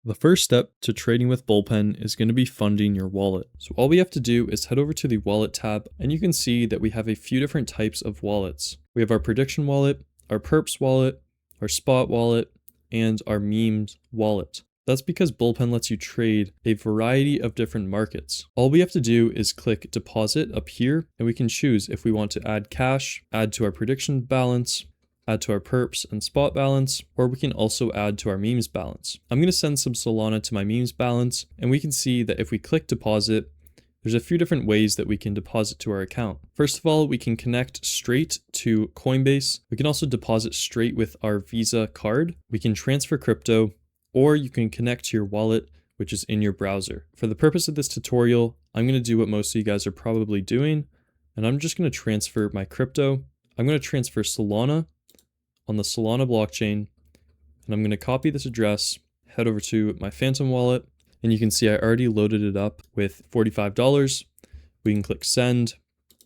The first step to trading with Bullpen is going to be funding your wallet. So all we have to do is head over to the wallet tab, and you can see that we have a few different types of wallets. We have our prediction wallet, our perps wallet, our spot wallet, and our memes wallet. That's because Bullpen lets you trade a variety of different markets. All we have to do is click deposit up here, and we can choose if we want to add cash, add to our prediction balance, add to our perps and spot balance, or we can also add to our memes balance. I'm going to send some Solana to my memes balance, and we can see that if we click deposit, there's a few different ways that we can deposit to our account. First of all, we can connect straight to Coinbase. We can also deposit straight with our Visa card. We can transfer crypto, or you can connect to your wallet, which is in your browser. For the purpose of this tutorial, I'm going to do what most of you guys are probably doing, and I'm just going to transfer my crypto. I'm going to transfer Solana on the Solana blockchain, and I'm going to copy this address, head over to my Phantom wallet, and you can see I already loaded it up with $45. We can click send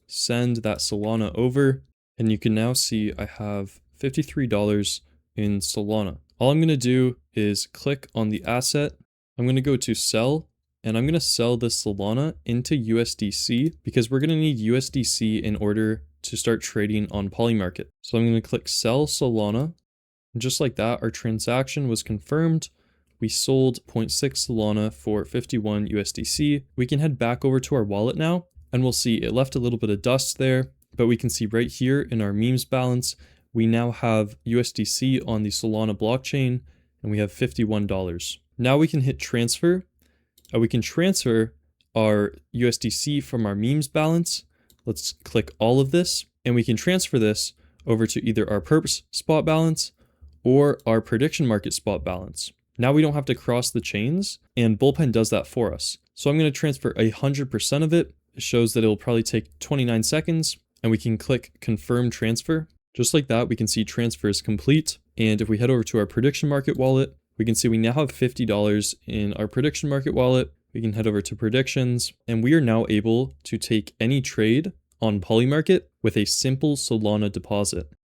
that Solana over, and you can now see I have $53 in Solana. All I'm going to do is click on the asset. I'm going to go to sell, and I'm going to sell this Solana into USDC because we're going to need USDC in order to start trading on Polymarket. So I'm going to click sell Solana. And just like that, our transaction was confirmed. We sold 0.6 Solana for 51 USDC. We can head back over to our wallet now, and we'll see it left a little bit of dust there, but we can see right here in our memes balance, we now have USDC on the Solana blockchain, and we have $51. Now we can hit transfer. We can transfer our USDC from our memes balance. Let's click all of this, and we can transfer this over to either our perps spot balance or our prediction market spot balance. Now we don't have to cross the chains, and Bullpen does that for us. So I'm going to transfer 100% of it. It shows that it'll probably take 29 seconds, and we can click confirm transfer. Just like that, we can see transfer is complete. And if we head over to our prediction market wallet, we can see we now have $50 in our prediction market wallet. We can head over to predictions, and we are now able to take any trade on Polymarket with a simple Solana deposit.